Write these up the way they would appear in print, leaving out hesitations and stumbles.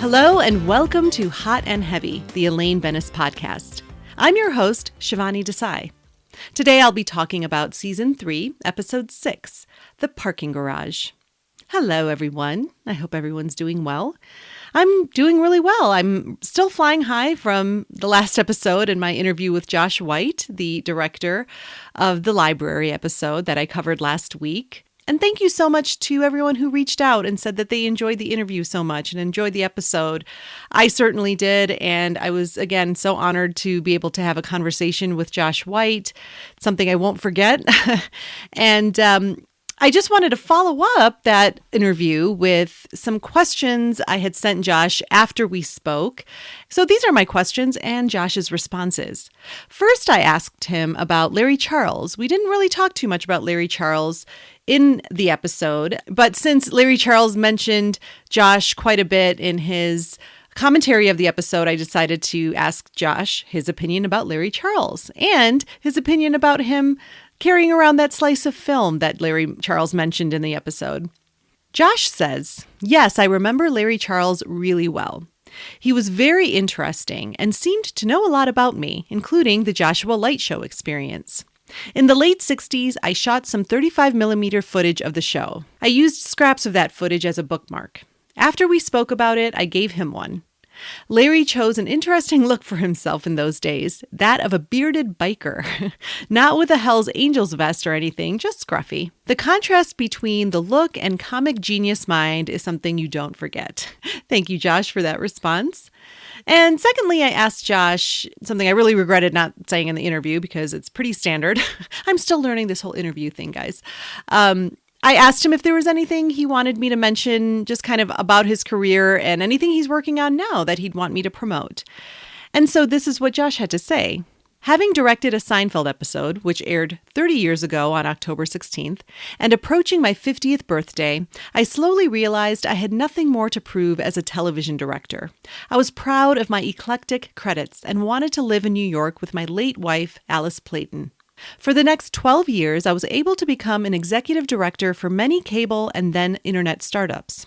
Hello and welcome to Hot and Heavy, the Elaine podcast. I'm your host, Shivani Desai. Today I'll be talking about Season 3, Episode 6, The Parking Garage. Hello everyone. I hope everyone's doing well. I'm doing really well. I'm still flying high from the last episode and my interview with Josh White, the director of the library episode that I covered last week. And thank you so much to everyone who reached out and said that they enjoyed the interview so much and enjoyed the episode. I certainly did. And I was, again, so honored to be able to have a conversation with Josh White, something I won't forget. And I just wanted to follow up that interview with some questions I had sent Josh after we spoke. So these are my questions and Josh's responses. First, I asked him about Larry Charles. We didn't really talk too much about Larry Charles in the episode, but since Larry Charles mentioned Josh quite a bit in his commentary of the episode, I decided to ask Josh his opinion about Larry Charles and his opinion about him carrying around that slice of film that Larry Charles mentioned in the episode. Josh says, "Yes, I remember Larry Charles really well. He was very interesting and seemed to know a lot about me, including the Joshua Light Show experience. In the late 60s, I shot some 35mm footage of the show. I used scraps of that footage as a bookmark. After we spoke about it, I gave him one. Larry chose an interesting look for himself in those days, that of a bearded biker. Not with a Hell's Angels vest or anything, just scruffy. The contrast between the look and comic genius mind is something you don't forget." Thank you, Josh, for that response. And secondly, I asked Josh something I really regretted not saying in the interview because it's pretty standard. I'm still learning this whole interview thing, guys. I asked him if there was anything he wanted me to mention just kind of about his career and anything he's working on now that he'd want me to promote. And so this is what Josh had to say. "Having directed a Seinfeld episode, which aired 30 years ago on October 16th, and approaching my 50th birthday, I slowly realized I had nothing more to prove as a television director. I was proud of my eclectic credits and wanted to live in New York with my late wife, Alice Playton. For the next 12 years, I was able to become an executive director for many cable and then internet startups.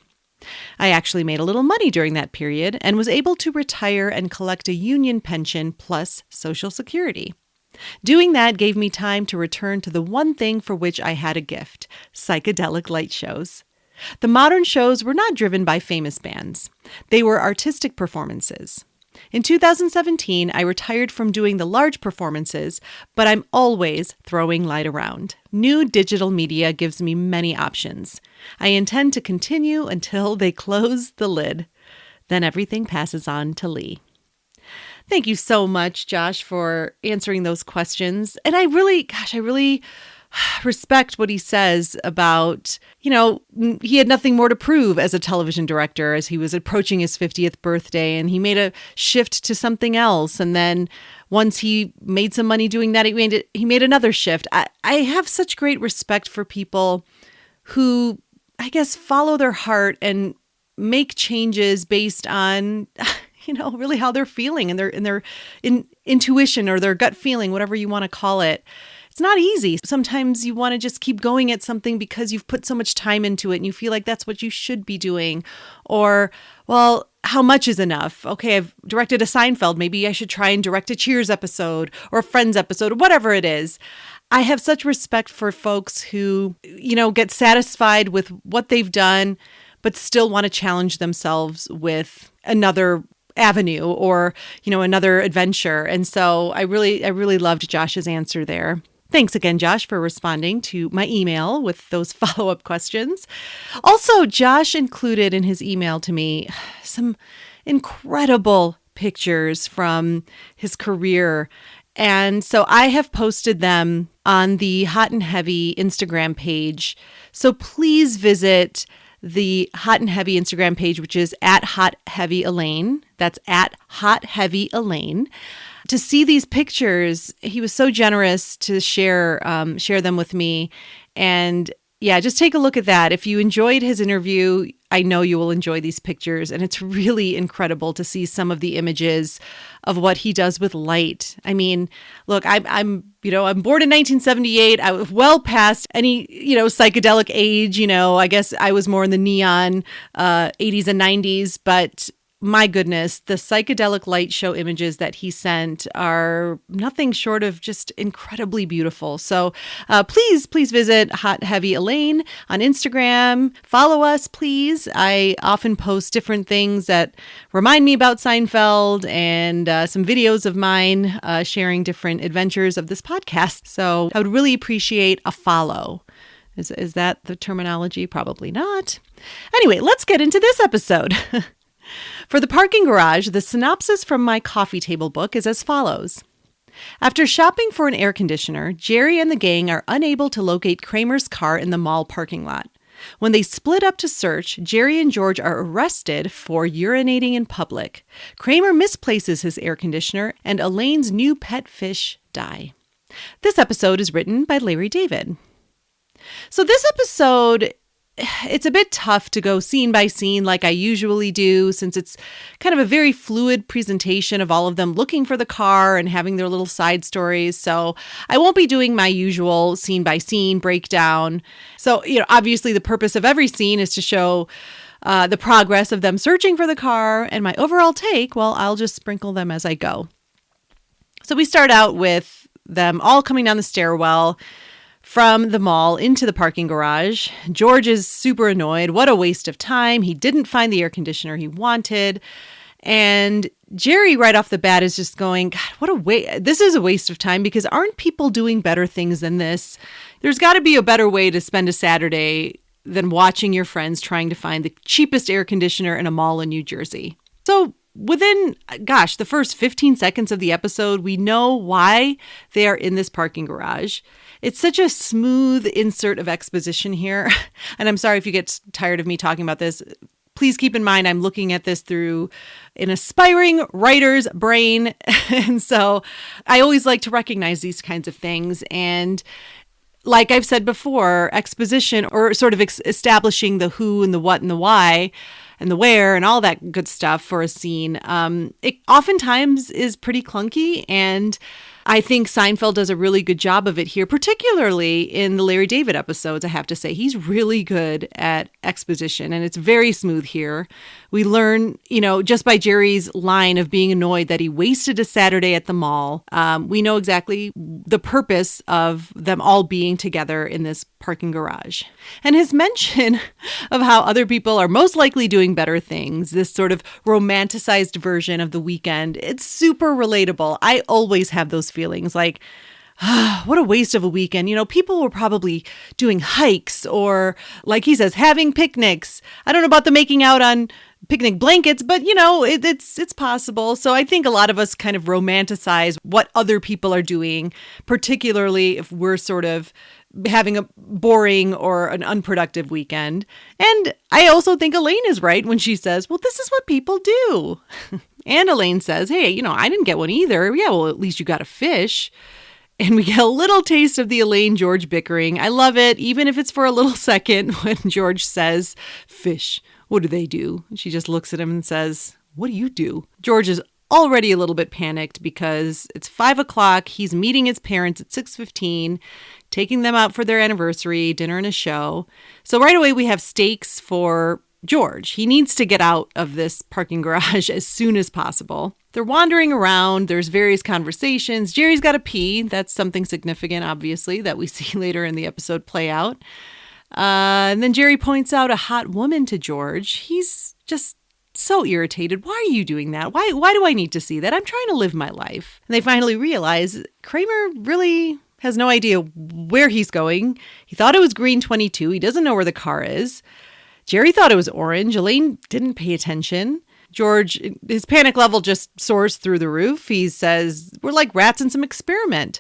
I actually made a little money during that period and was able to retire and collect a union pension plus Social Security. Doing that gave me time to return to the one thing for which I had a gift, psychedelic light shows. The modern shows were not driven by famous bands. They were artistic performances. In 2017, I retired from doing the large performances, but I'm always throwing light around. New digital media gives me many options. I intend to continue until they close the lid. Then everything passes on to Lee." Thank you so much, Josh, for answering those questions. And I really respect what he says about, he had nothing more to prove as a television director as he was approaching his 50th birthday and he made a shift to something else. And then once he made some money doing that, he made another shift. I have such great respect for people who, I guess, follow their heart and make changes based on, really how they're feeling and their intuition or their gut feeling, whatever you want to call it. It's not easy. Sometimes you want to just keep going at something because you've put so much time into it and you feel like that's what you should be doing. Or, well, how much is enough? Okay, I've directed a Seinfeld. Maybe I should try and direct a Cheers episode or a Friends episode, whatever it is. I have such respect for folks who, get satisfied with what they've done, but still want to challenge themselves with another avenue or, another adventure. And so I really loved Josh's answer there. Thanks again, Josh, for responding to my email with those follow-up questions. Also, Josh included in his email to me some incredible pictures from his career. And so I have posted them on the Hot and Heavy Instagram page. So please visit the Hot and Heavy Instagram page, which is at Hot Heavy Elaine. That's at Hot Heavy Elaine. To see these pictures, he was so generous to share them with me. And yeah, just take a look at that. If you enjoyed his interview, I know you will enjoy these pictures. And it's really incredible to see some of the images of what he does with light. I mean, look, I'm born in 1978. I was well past any, psychedelic age. I guess I was more in the neon 80s and 90s. But my goodness, the psychedelic light show images that he sent are nothing short of just incredibly beautiful. So please visit Hot Heavy Elaine on Instagram. Follow us, please. I often post different things that remind me about Seinfeld and some videos of mine sharing different adventures of this podcast. So I would really appreciate a follow. Is that the terminology? Probably not. Anyway, let's get into this episode. For the parking garage, the synopsis from my coffee table book is as follows. After shopping for an air conditioner, Jerry and the gang are unable to locate Kramer's car in the mall parking lot. When they split up to search, Jerry and George are arrested for urinating in public. Kramer misplaces his air conditioner, and Elaine's new pet fish die. This episode is written by Larry David. So this episode, it's a bit tough to go scene by scene like I usually do, since it's kind of a very fluid presentation of all of them looking for the car and having their little side stories. So I won't be doing my usual scene by scene breakdown. So, obviously the purpose of every scene is to show the progress of them searching for the car, and my overall take, well, I'll just sprinkle them as I go. So we start out with them all coming down the stairwell from the mall into the parking garage. George is super annoyed. What a waste of time. He didn't find the air conditioner he wanted. And Jerry right off the bat is just going, God, what a waste. This is a waste of time, because aren't people doing better things than this? There's got to be a better way to spend a Saturday than watching your friends trying to find the cheapest air conditioner in a mall in New Jersey. So within, the first 15 seconds of the episode, we know why they are in this parking garage. It's such a smooth insert of exposition here. And I'm sorry if you get tired of me talking about this. Please keep in mind, I'm looking at this through an aspiring writer's brain. And so I always like to recognize these kinds of things. And like I've said before, exposition, or sort of establishing the who and the what and the why and the where and all that good stuff for a scene, it oftentimes is pretty clunky, and I think Seinfeld does a really good job of it here, particularly in the Larry David episodes. I have to say, he's really good at exposition, and it's very smooth here. We learn, just by Jerry's line of being annoyed that he wasted a Saturday at the mall, we know exactly the purpose of them all being together in this parking garage. And his mention of how other people are most likely doing better things, this sort of romanticized version of the weekend, it's super relatable. I always have those feelings like, what a waste of a weekend. People were probably doing hikes, or, like he says, having picnics. I don't know about the making out on picnic blankets, but it's possible. So I think a lot of us kind of romanticize what other people are doing, particularly if we're sort of having a boring or an unproductive weekend. And I also think Elaine is right when she says, well, this is what people do. And Elaine says, hey, I didn't get one either. Yeah, well, at least you got a fish. And we get a little taste of the Elaine-George bickering. I love it, even if it's for a little second, when George says, fish, what do they do? And she just looks at him and says, what do you do? George is already a little bit panicked because it's 5:00. He's meeting his parents at 6:15, taking them out for their anniversary, dinner and a show. So right away we have stakes for George. He needs to get out of this parking garage as soon as possible. They're wandering around. There's various conversations. Jerry's got to pee. That's something significant, obviously, that we see later in the episode play out. And then Jerry points out a hot woman to George. He's just so irritated. Why are you doing that? Why do I need to see that? I'm trying to live my life. And they finally realize Kramer really has no idea where he's going. He thought it was green 22. He doesn't know where the car is. Jerry thought it was orange. Elaine didn't pay attention. George, his panic level just soars through the roof. He says, we're like rats in some experiment.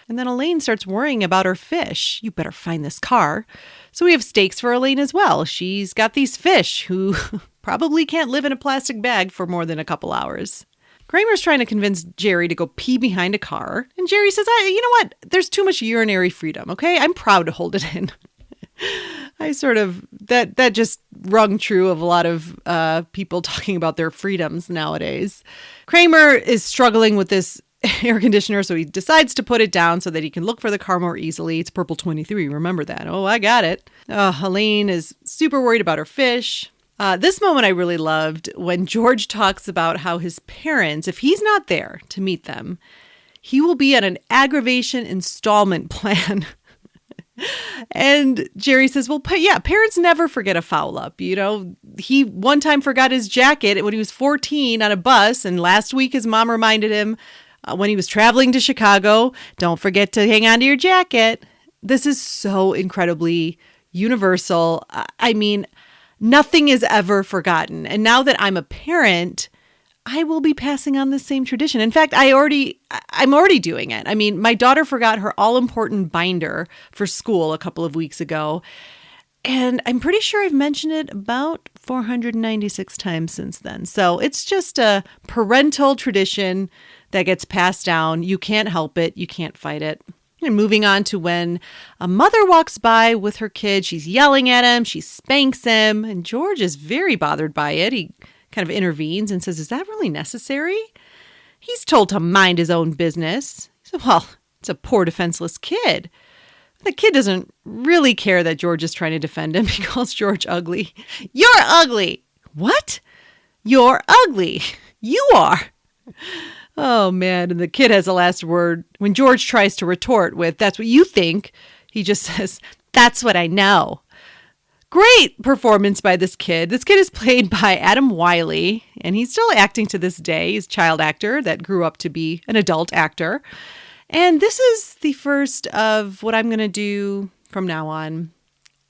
And then Elaine starts worrying about her fish. You better find this car. So we have stakes for Elaine as well. She's got these fish who probably can't live in a plastic bag for more than a couple hours. Kramer's trying to convince Jerry to go pee behind a car. And Jerry says, you know what? There's too much urinary freedom, okay? I'm proud to hold it in. That just rung true of a lot of people talking about their freedoms nowadays. Kramer is struggling with this air conditioner, so he decides to put it down so that he can look for the car more easily. It's purple 23, remember that. Oh, I got it. Elaine is super worried about her fish. This moment I really loved when George talks about how his parents, if he's not there to meet them, he will be on an aggravation installment plan. And Jerry says, well, yeah, parents never forget a foul up. He one time forgot his jacket when he was 14 on a bus. And last week his mom reminded him when he was traveling to Chicago, don't forget to hang on to your jacket. This is so incredibly universal. I mean, nothing is ever forgotten. And now that I'm a parent, I will be passing on the same tradition. In fact, I'm already doing it. I mean, my daughter forgot her all-important binder for school a couple of weeks ago, and I'm pretty sure I've mentioned it about 496 times since then. So it's just a parental tradition that gets passed down. You can't help it. You can't fight it. And moving on to when a mother walks by with her kid, she's yelling at him, she spanks him, and George is very bothered by it. He kind of intervenes and says, is that really necessary? He's told to mind his own business. He said, well, it's a poor defenseless kid. The kid doesn't really care that George is trying to defend him. He calls George ugly. You're ugly. What? You're ugly. You are. Oh, man. And the kid has the last word. When George tries to retort with, that's what you think, he just says, that's what I know. Great performance by this kid. This kid is played by Adam Wiley, and he's still acting to this day. He's a child actor that grew up to be an adult actor. And this is the first of what I'm going to do from now on.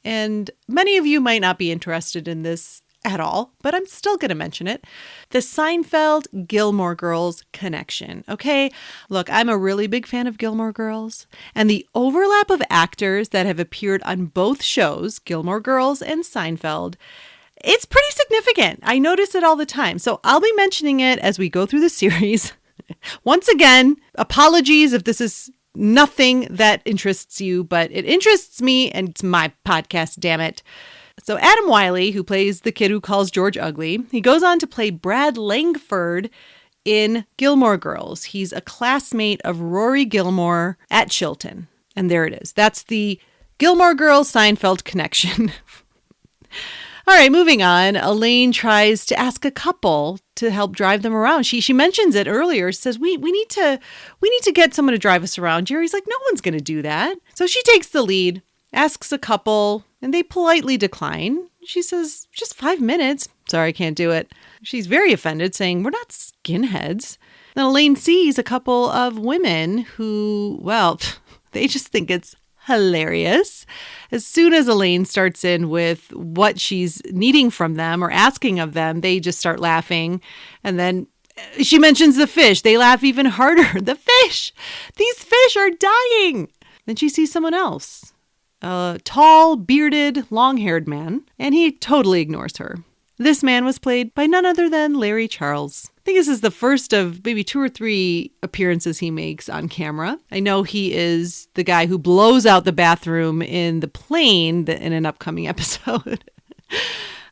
And many of you might not be interested in this at all, but I'm still going to mention it. The Seinfeld-Gilmore Girls connection. Okay, look, I'm a really big fan of Gilmore Girls, and the overlap of actors that have appeared on both shows, Gilmore Girls and Seinfeld, it's pretty significant. I notice it all the time. So I'll be mentioning it as we go through the series. Once again, apologies if this is nothing that interests you, but it interests me, and it's my podcast, damn it. So Adam Wiley, who plays the kid who calls George ugly, he goes on to play Brad Langford in Gilmore Girls. He's a classmate of Rory Gilmore at Chilton. And there it is. That's the Gilmore Girls Seinfeld connection. All right, moving on. Elaine tries to ask a couple to help drive them around. She mentions it earlier. She says, we need to get someone to drive us around. Jerry's like, no one's going to do that. So she takes the lead, asks a couple, and they politely decline. She says, just 5 minutes. Sorry, I can't do it. She's very offended, saying, we're not skinheads. Then Elaine sees a couple of women who, well, they just think it's hilarious. As soon as Elaine starts in with what she's needing from them or asking of them, they just start laughing. And then she mentions the fish. They laugh even harder. The fish! These fish are dying! Then she sees someone else. A tall, bearded, long-haired man, and he totally ignores her. This man was played by none other than Larry Charles. I think this is the first of maybe 2 or 3 appearances he makes on camera. I know he is the guy who blows out the bathroom in the plane in an upcoming episode.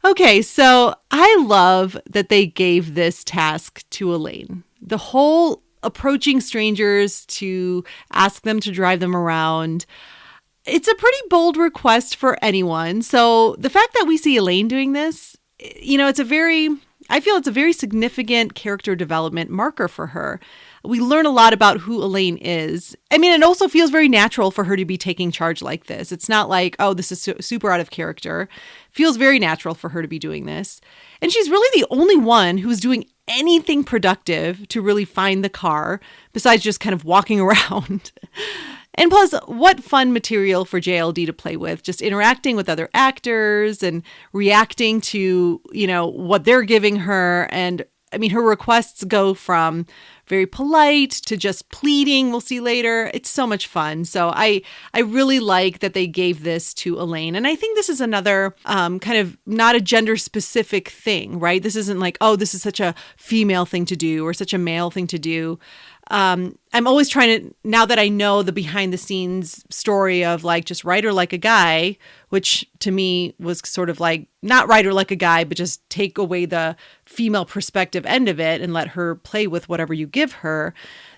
Okay, so I love that they gave this task to Elaine. The whole approaching strangers to ask them to drive them around. It's a pretty bold request for anyone. So the fact that we see Elaine doing this, I feel it's a very significant character development marker for her. We learn a lot about who Elaine is. I mean, it also feels very natural for her to be taking charge like this. It's not like, oh, this is super out of character. Feels very natural for her to be doing this. And she's really the only one who's doing anything productive to really find the car besides just kind of walking around. And plus, what fun material for JLD to play with, just interacting with other actors and reacting to, what they're giving her. And I mean, her requests go from very polite to just pleading. We'll see later. It's so much fun. So I really like that they gave this to Elaine. And I think this is another kind of not a gender specific thing, right? This isn't like, oh, this is such a female thing to do or such a male thing to do. I'm always trying to, now that I know the behind the scenes story of like just write her like a guy, which to me was sort of like not write her like a guy, but just take away the female perspective end of it and let her play with whatever you give her.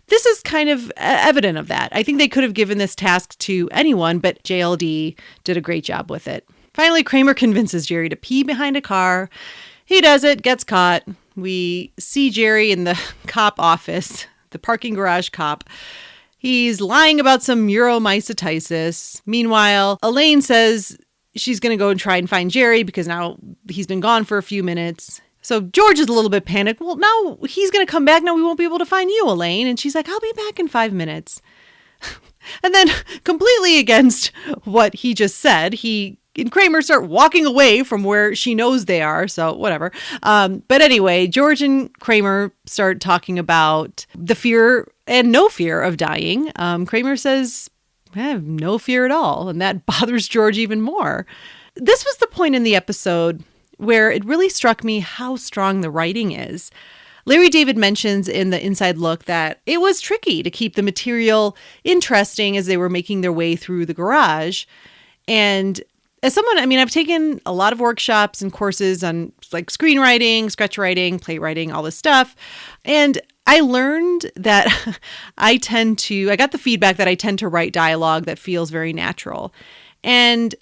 This is kind of evident of that. I think they could have given this task to anyone, but JLD did a great job with it. Finally, Kramer convinces Jerry to pee behind a car. He does it, gets caught. We see Jerry in the cop office, the parking garage cop. He's lying about some neuromycetitis. Meanwhile, Elaine says she's going to go and try and find Jerry because now he's been gone for a few minutes. So George is a little bit panicked. Well, now he's going to come back. Now we won't be able to find you, Elaine. And she's like, I'll be back in 5 minutes. And then completely against what he just said, he and Kramer start walking away from where she knows they are. So whatever. But anyway, George and Kramer start talking about the fear and no fear of dying. Kramer says, I have no fear at all. And that bothers George even more. This was the point in the episode where it really struck me how strong the writing is. Larry David mentions in the Inside Look that it was tricky to keep the material interesting as they were making their way through the garage. And as someone, I've taken a lot of workshops and courses on like screenwriting, sketch writing, playwriting, all this stuff. And I learned that I got the feedback that I tend to write dialogue that feels very natural. And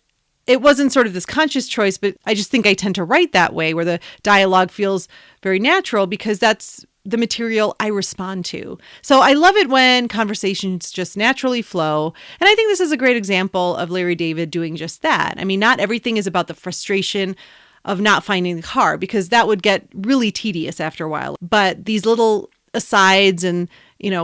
it wasn't sort of this conscious choice, but I just think I tend to write that way where the dialogue feels very natural because that's the material I respond to. So I love it when conversations just naturally flow. And I think this is a great example of Larry David doing just that. Not everything is about the frustration of not finding the car because that would get really tedious after a while. But these little asides and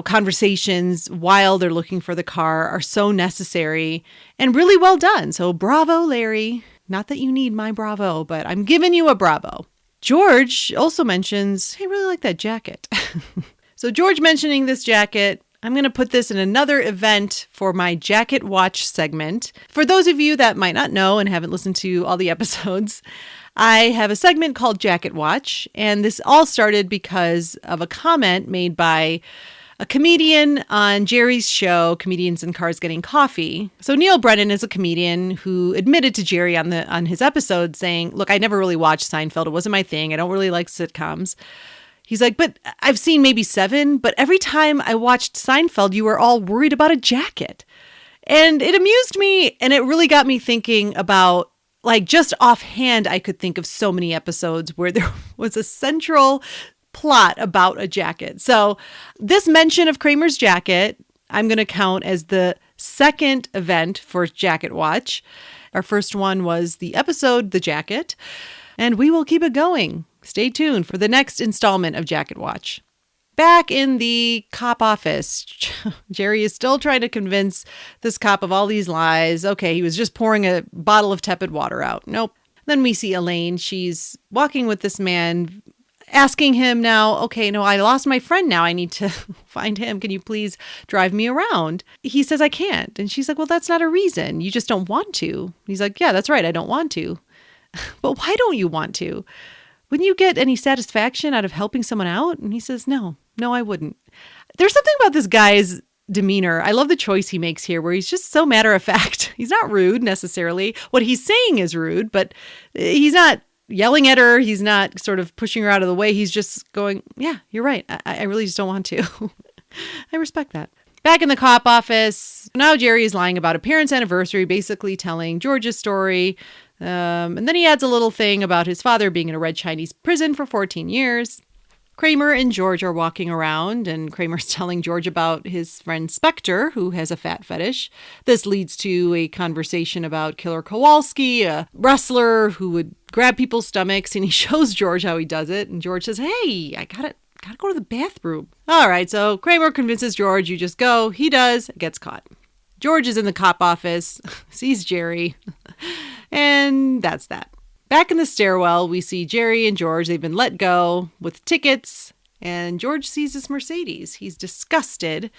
conversations while they're looking for the car are so necessary and really well done. So bravo, Larry. Not that you need my bravo, but I'm giving you a bravo. George also mentions, hey, I really like that jacket. So George mentioning this jacket, I'm going to put this in another event for my Jacket Watch segment. For those of you that might not know and haven't listened to all the episodes, I have a segment called Jacket Watch, and this all started because of a comment made by a comedian on Jerry's show, Comedians in Cars Getting Coffee. So Neil Brennan is a comedian who admitted to Jerry on his episode saying, look, I never really watched Seinfeld. It wasn't my thing. I don't really like sitcoms. He's like, but I've seen maybe 7, but every time I watched Seinfeld, you were all worried about a jacket. And it amused me, and it really got me thinking about, like, just offhand, I could think of so many episodes where there was a central plot about a jacket. So this mention of Kramer's jacket, I'm going to count as the second event for Jacket Watch. Our first one was the episode, The Jacket, and we will keep it going. Stay tuned for the next installment of Jacket Watch. Back in the cop office, Jerry is still trying to convince this cop of all these lies. Okay, he was just pouring a bottle of tepid water out. Nope. Then we see Elaine. She's walking with this man, asking him now, okay, no, I lost my friend now. I need to find him. Can you please drive me around? He says, I can't. And she's like, well, that's not a reason. You just don't want to. He's like, yeah, that's right. I don't want to. But why don't you want to? Wouldn't you get any satisfaction out of helping someone out? And he says, no, I wouldn't. There's something about this guy's demeanor. I love the choice he makes here where he's just so matter of fact. He's not rude necessarily. What he's saying is rude, but he's not yelling at her. He's not sort of pushing her out of the way. He's just going, yeah, you're right. I really just don't want to. I respect that. Back in the cop office, now Jerry is lying about a parents' anniversary, basically telling George's story. And then he adds a little thing about his father being in a red Chinese prison for 14 years. Kramer and George are walking around, and Kramer's telling George about his friend Spectre, who has a fat fetish. This leads to a conversation about Killer Kowalski, a wrestler who would grab people's stomachs, and he shows George how he does it. And George says, hey, I gotta go to the bathroom. All right, so Kramer convinces George, you just go. He does, gets caught. George is in the cop office, sees Jerry, and that's that. Back in the stairwell, we see Jerry and George. They've been let go with tickets, and George sees his Mercedes. He's disgusted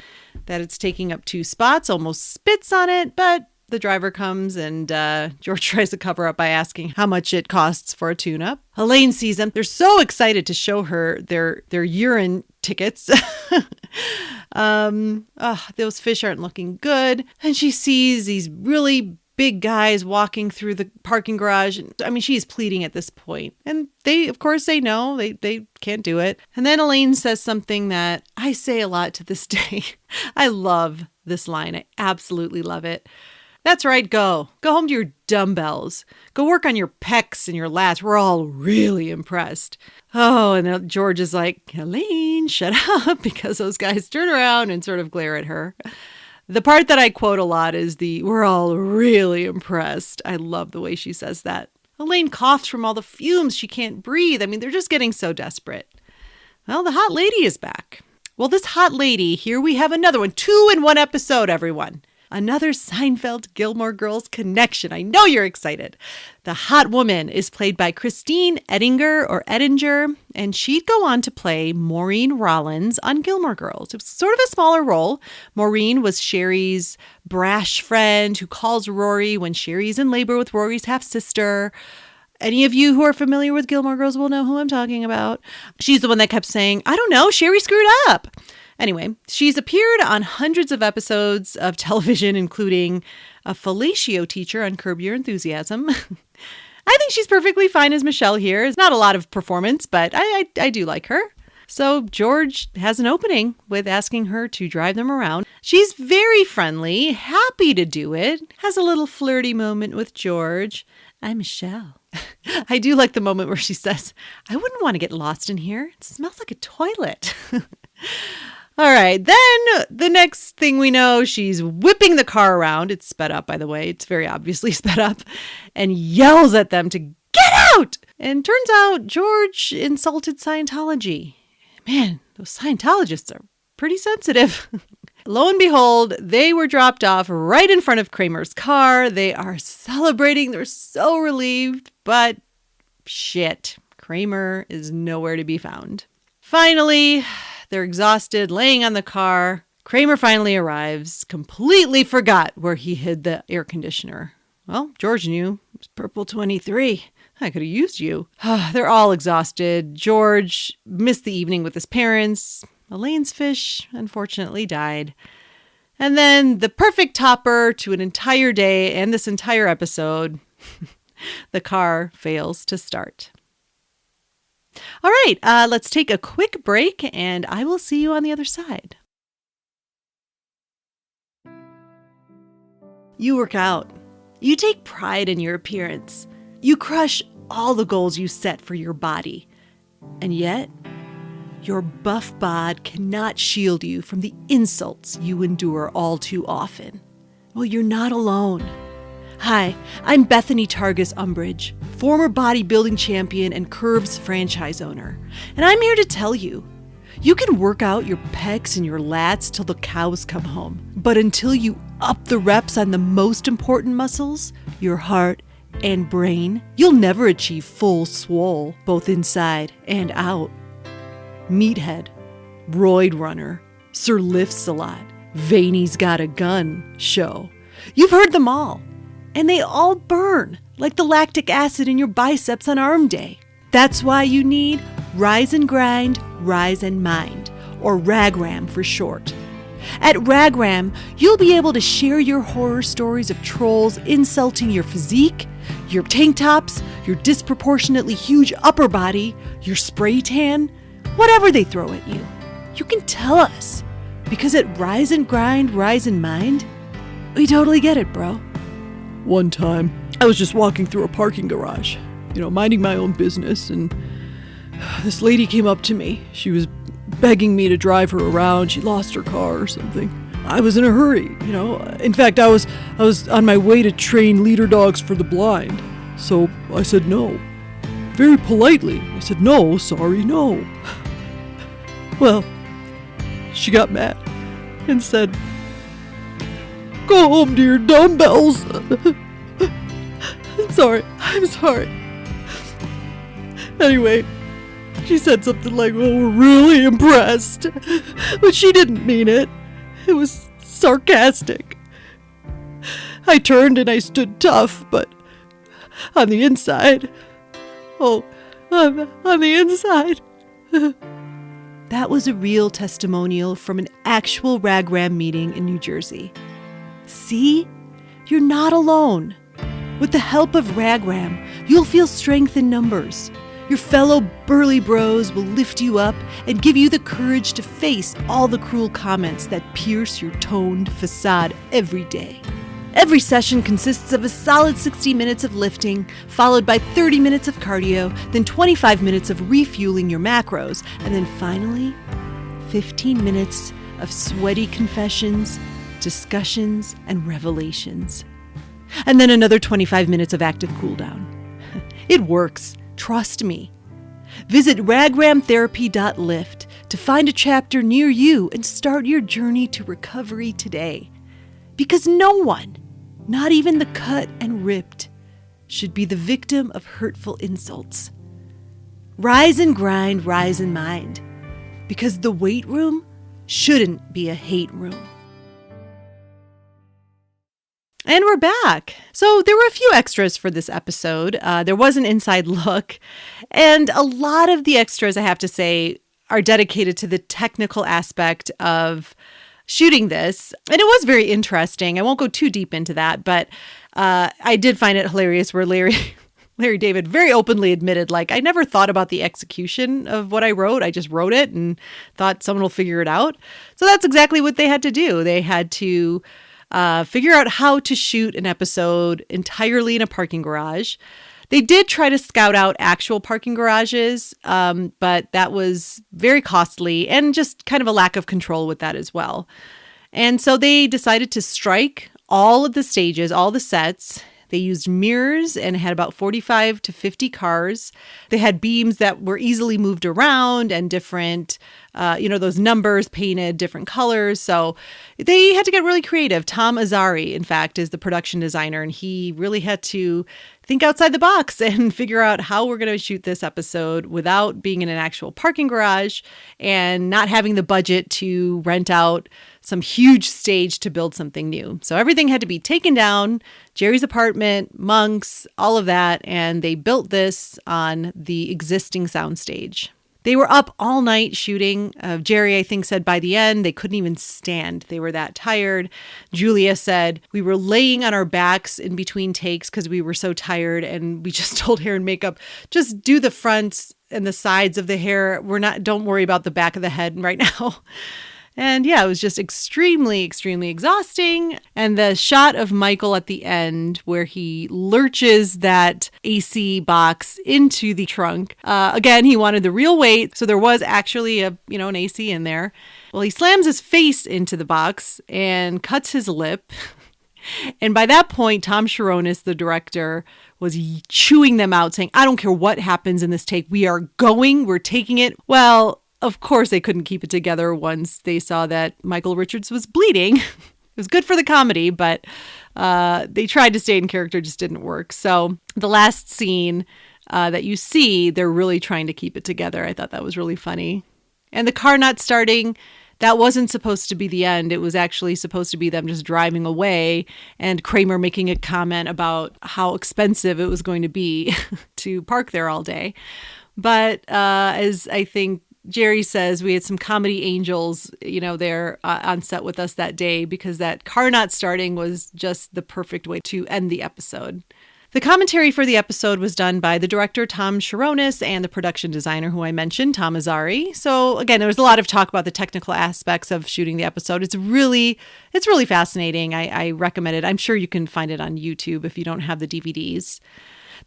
that it's taking up 2 spots, almost spits on it, but the driver comes and George tries to cover up by asking how much it costs for a tune-up. Elaine sees them. They're so excited to show her their urine tickets. Those fish aren't looking good. And she sees these really big guys walking through the parking garage. I mean, she's pleading at this point. And they, of course, say no. They can't do it. And then Elaine says something that I say a lot to this day. I love this line. I absolutely love it. That's right, go. Go home to your dumbbells. Go work on your pecs and your lats. We're all really impressed. Oh, and then George is like, Elaine, shut up, because those guys turn around and sort of glare at her. The part that I quote a lot is we're all really impressed. I love the way she says that. Elaine coughs from all the fumes. She can't breathe. I mean, they're just getting so desperate. Well, the hot lady is back. Well, this hot lady, here we have another one. 2 in 1 episode, everyone. Another Seinfeld-Gilmore Girls connection. I know you're excited. The hot woman is played by Christine Edinger, and she'd go on to play Maureen Rollins on Gilmore Girls. It was sort of a smaller role. Maureen was Sherry's brash friend who calls Rory when Sherry's in labor with Rory's half-sister. Any of you who are familiar with Gilmore Girls will know who I'm talking about. She's the one that kept saying, I don't know, Sherry screwed up. Anyway, she's appeared on hundreds of episodes of television, including a fellatio teacher on Curb Your Enthusiasm. I think she's perfectly fine as Michelle here. It's not a lot of performance, but I do like her. So George has an opening with asking her to drive them around. She's very friendly, happy to do it, has a little flirty moment with George. I'm Michelle. I do like the moment where she says, I wouldn't want to get lost in here. It smells like a toilet. All right, then the next thing we know, she's whipping the car around. It's sped up, by the way. It's very obviously sped up, and yells at them to get out. And turns out George insulted Scientology. Man, those Scientologists are pretty sensitive. Lo and behold, they were dropped off right in front of Kramer's car. They are celebrating. They're so relieved, but shit, Kramer is nowhere to be found. Finally, they're exhausted, laying on the car. Kramer finally arrives, completely forgot where he hid the air conditioner. Well, George knew. It was Purple 23. I could have used you. They're all exhausted. George missed the evening with his parents. Elaine's fish, unfortunately, died. And then the perfect topper to an entire day and this entire episode, the car fails to start. All right, let's take a quick break, and I will see you on the other side. You work out. You take pride in your appearance. You crush all the goals you set for your body. And yet, your buff bod cannot shield you from the insults you endure all too often. Well, you're not alone. Hi, I'm Bethany Targus Umbridge, former bodybuilding champion and Curves franchise owner. And I'm here to tell you, you can work out your pecs and your lats till the cows come home. But until you up the reps on the most important muscles, your heart and brain, you'll never achieve full swole, both inside and out. Meathead, Roid Runner, Sir Lifts a Lot, Vainy's Got a Gun show. You've heard them all. And they all burn like the lactic acid in your biceps on arm day. That's why you need Rise and Grind, Rise and Mind, or RAGRAM for short. At RAGRAM, you'll be able to share your horror stories of trolls insulting your physique, your tank tops, your disproportionately huge upper body, your spray tan, whatever they throw at you. You can tell us, because at Rise and Grind, Rise and Mind, we totally get it, bro. One time, I was just walking through a parking garage, minding my own business, and this lady came up to me. She was begging me to drive her around. She lost her car or something. I was in a hurry, In fact, I was on my way to train leader dogs for the blind. So I said no. Very politely, I said, no, sorry, no. Well, she got mad and said, go home to your dumbbells. I'm sorry. Anyway, she said something like, well, we're really impressed. But she didn't mean it. It was sarcastic. I turned and I stood tough, but on the inside, on the inside. That was a real testimonial from an actual RAGRAM meeting in New Jersey. See? You're not alone. With the help of RAGRAM, you'll feel strength in numbers. Your fellow burly bros will lift you up and give you the courage to face all the cruel comments that pierce your toned facade every day. Every session consists of a solid 60 minutes of lifting, followed by 30 minutes of cardio, then 25 minutes of refueling your macros, and then finally, 15 minutes of sweaty confessions, discussions, and revelations. And then another 25 minutes of active cooldown. It works. Trust me. Visit ragramtherapy.lift to find a chapter near you and start your journey to recovery today. Because no one, not even the cut and ripped, should be the victim of hurtful insults. Rise and grind, rise in mind. Because the weight room shouldn't be a hate room. And we're back. So there were a few extras for this episode. There was an inside look. And a lot of the extras, I have to say, are dedicated to the technical aspect of shooting this. And it was very interesting. I won't go too deep into that, but I did find it hilarious where Larry David very openly admitted, like, I never thought about the execution of what I wrote. I just wrote it and thought someone will figure it out. So that's exactly what they had to do. They had to figure out how to shoot an episode entirely in a parking garage. They did try to scout out actual parking garages, but that was very costly and just kind of a lack of control with that as well. And so they decided to strike all of the stages, all the sets. They used mirrors and had about 45 to 50 cars. They had beams that were easily moved around and different, those numbers painted different colors. So they had to get really creative. Tom Azari, in fact, is the production designer, and he really had to think outside the box and figure out how we're going to shoot this episode without being in an actual parking garage and not having the budget to rent out some huge stage to build something new. So everything had to be taken down, Jerry's apartment, Monk's, all of that, and they built this on the existing soundstage. They were up all night shooting. Jerry, I think, said by the end, they couldn't even stand. They were that tired. Julia said, we were laying on our backs in between takes because we were so tired, and we just told hair and makeup, just do the fronts and the sides of the hair. Don't worry about the back of the head right now. And yeah, it was just extremely, extremely exhausting. And the shot of Michael at the end where he lurches that AC box into the trunk. Again, he wanted the real weight. So there was actually an AC in there. Well, he slams his face into the box and cuts his lip. And by that point, Tom Sharonis, the director, was chewing them out, saying, I don't care what happens in this take. We're taking it. Well, of course, they couldn't keep it together once they saw that Michael Richards was bleeding. It was good for the comedy, but they tried to stay in character, just didn't work. So the last scene that you see, they're really trying to keep it together. I thought that was really funny. And the car not starting, that wasn't supposed to be the end. It was actually supposed to be them just driving away and Kramer making a comment about how expensive it was going to be to park there all day. But as I think Jerry says, we had some comedy angels, there on set with us that day because that car not starting was just the perfect way to end the episode. The commentary for the episode was done by the director, Tom Sharonis, and the production designer who I mentioned, Tom Azari. So again, there was a lot of talk about the technical aspects of shooting the episode. It's really fascinating. I recommend it. I'm sure you can find it on YouTube if you don't have the DVDs.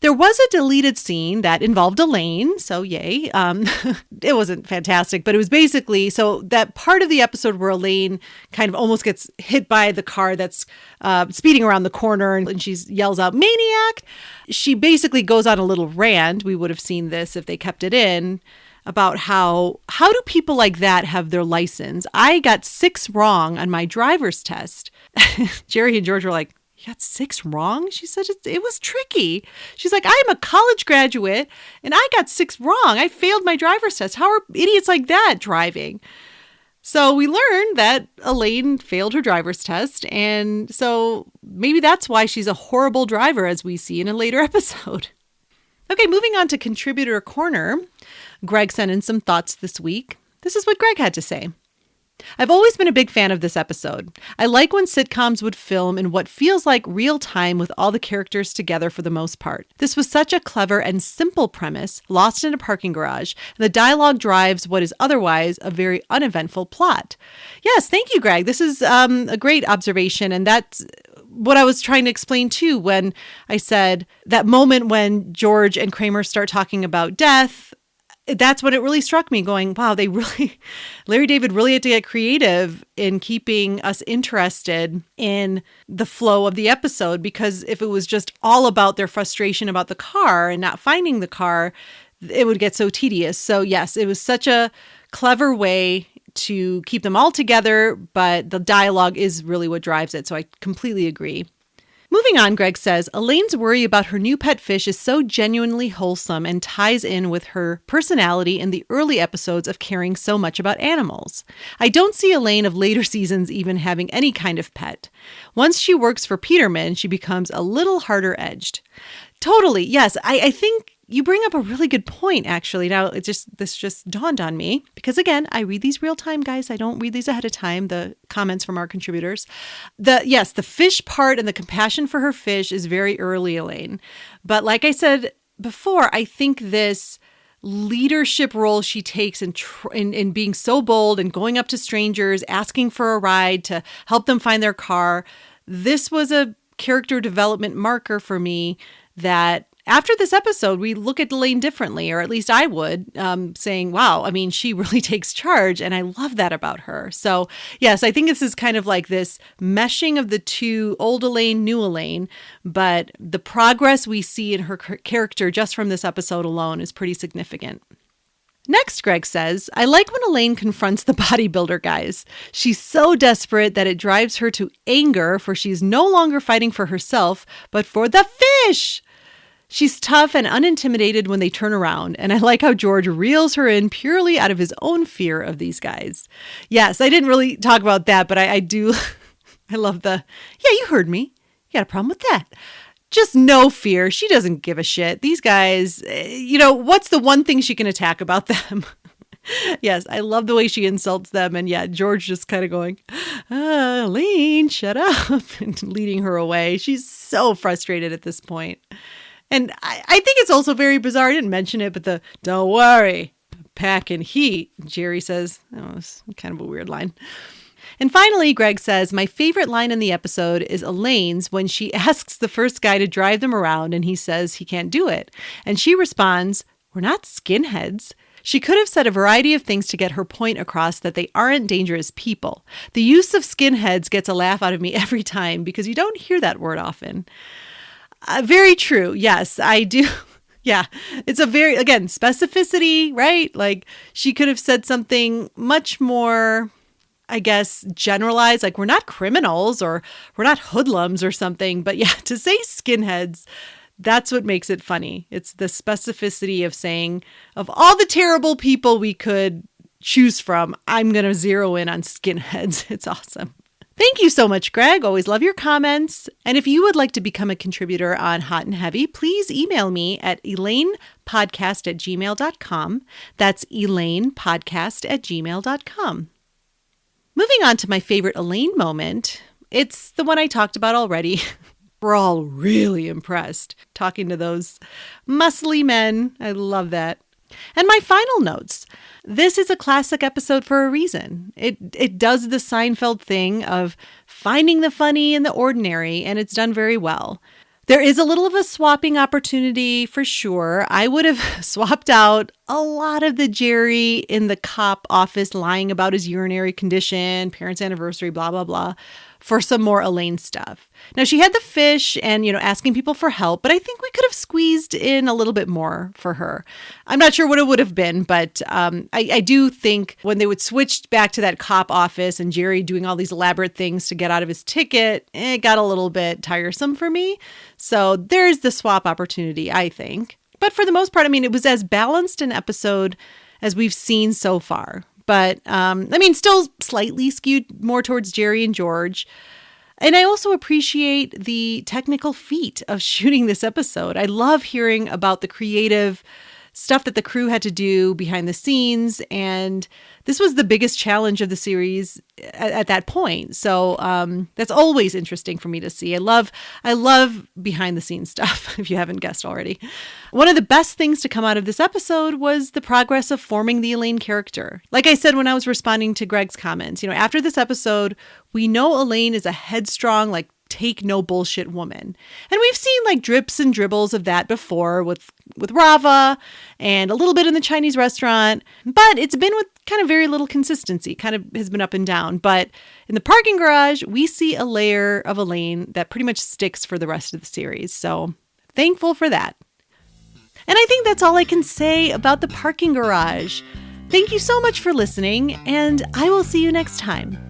There was a deleted scene that involved Elaine, so yay. It wasn't fantastic, but it was basically, so that part of the episode where Elaine kind of almost gets hit by the car that's speeding around the corner and she yells out, maniac! She basically goes on a little rant, we would have seen this if they kept it in, about how do people like that have their license? I got 6 wrong on my driver's test. Jerry and George were like, you got 6 wrong? She said it was tricky. She's like, I'm a college graduate and I got 6 wrong. I failed my driver's test. How are idiots like that driving? So we learned that Elaine failed her driver's test. And so maybe that's why she's a horrible driver, as we see in a later episode. Okay, moving on to Contributor Corner. Greg sent in some thoughts this week. This is what Greg had to say. I've always been a big fan of this episode. I like when sitcoms would film in what feels like real time with all the characters together for the most part. This was such a clever and simple premise, lost in a parking garage, and the dialogue drives what is otherwise a very uneventful plot. Yes, thank you, Greg. This is a great observation, and that's what I was trying to explain too, when I said that moment when George and Kramer start talking about death, that's when it really struck me, going, wow, Larry David really had to get creative in keeping us interested in the flow of the episode, because if it was just all about their frustration about the car and not finding the car, it would get so tedious. So yes, it was such a clever way to keep them all together, but the dialogue is really what drives it. So I completely agree. Moving on, Greg says, Elaine's worry about her new pet fish is so genuinely wholesome and ties in with her personality in the early episodes of caring so much about animals. I don't see Elaine of later seasons even having any kind of pet. Once she works for Peterman, she becomes a little harder edged. Totally. Yes. I think you bring up a really good point, actually. Now, this just dawned on me because, again, I read these real time, guys. I don't read these ahead of time, the comments from our contributors. The fish part and the compassion for her fish is very early, Elaine. But like I said before, I think this leadership role she takes in being so bold and going up to strangers, asking for a ride to help them find their car, this was a character development marker for me that after this episode, we look at Elaine differently, or at least I would, saying, wow, I mean, she really takes charge. And I love that about her. So yes, I think this is kind of like this meshing of the two, old Elaine, new Elaine. But the progress we see in her character just from this episode alone is pretty significant. Next, Greg says, I like when Elaine confronts the bodybuilder guys. She's so desperate that it drives her to anger, for she's no longer fighting for herself, but for the fish. She's tough and unintimidated when they turn around, and I like how George reels her in purely out of his own fear of these guys. Yes, I didn't really talk about that, but I do. I love yeah, you heard me. You got a problem with that? Just no fear. She doesn't give a shit. These guys, what's the one thing she can attack about them? Yes, I love the way she insults them. And yeah, George just kind of going, Elaine, shut up, and leading her away. She's so frustrated at this point. And I think it's also very bizarre. I didn't mention it, but don't worry, packing heat, Jerry says. Oh, it's kind of a weird line. And finally, Greg says, my favorite line in the episode is Elaine's when she asks the first guy to drive them around and he says he can't do it. And she responds, we're not skinheads. She could have said a variety of things to get her point across that they aren't dangerous people. The use of skinheads gets a laugh out of me every time because you don't hear that word often. Very true. Yes, I do. Yeah, it's a very, again, specificity, right? Like she could have said something much more, I guess, generalized, like we're not criminals or we're not hoodlums or something. But yeah, to say skinheads, that's what makes it funny. It's the specificity of saying, of all the terrible people we could choose from, I'm going to zero in on skinheads. It's awesome. Thank you so much, Greg. Always love your comments. And if you would like to become a contributor on Hot and Heavy, please email me at elainepodcast@gmail.com. That's elainepodcast@gmail.com. Moving on to my favorite Elaine moment. It's the one I talked about already. We're all really impressed talking to those muscly men. I love that. And my final notes. This is a classic episode for a reason. It does the Seinfeld thing of finding the funny in the ordinary, and it's done very well. There is a little of a swapping opportunity for sure. I would have swapped out a lot of the Jerry in the cop office lying about his urinary condition, parents' anniversary, blah, blah, blah, for some more Elaine stuff. Now, she had the fish and, asking people for help, but I think we could have squeezed in a little bit more for her. I'm not sure what it would have been, but I do think when they would switch back to that cop office and Jerry doing all these elaborate things to get out of his ticket, it got a little bit tiresome for me. So there's the swap opportunity, I think. But for the most part, it was as balanced an episode as we've seen so far. But, still slightly skewed more towards Jerry and George. And I also appreciate the technical feat of shooting this episode. I love hearing about the creative stuff that the crew had to do behind the scenes. And this was the biggest challenge of the series at that point. So that's always interesting for me to see. I love behind the scenes stuff, if you haven't guessed already. One of the best things to come out of this episode was the progress of forming the Elaine character. Like I said when I was responding to Greg's comments, after this episode, we know Elaine is a headstrong, take no bullshit woman. And we've seen like drips and dribbles of that before with Rava and a little bit in the Chinese restaurant, but it's been with kind of very little consistency, kind of has been up and down. But in the parking garage, we see a layer of Elaine that pretty much sticks for the rest of the series. So thankful for that. And I think that's all I can say about the parking garage. Thank you so much for listening, and I will see you next time.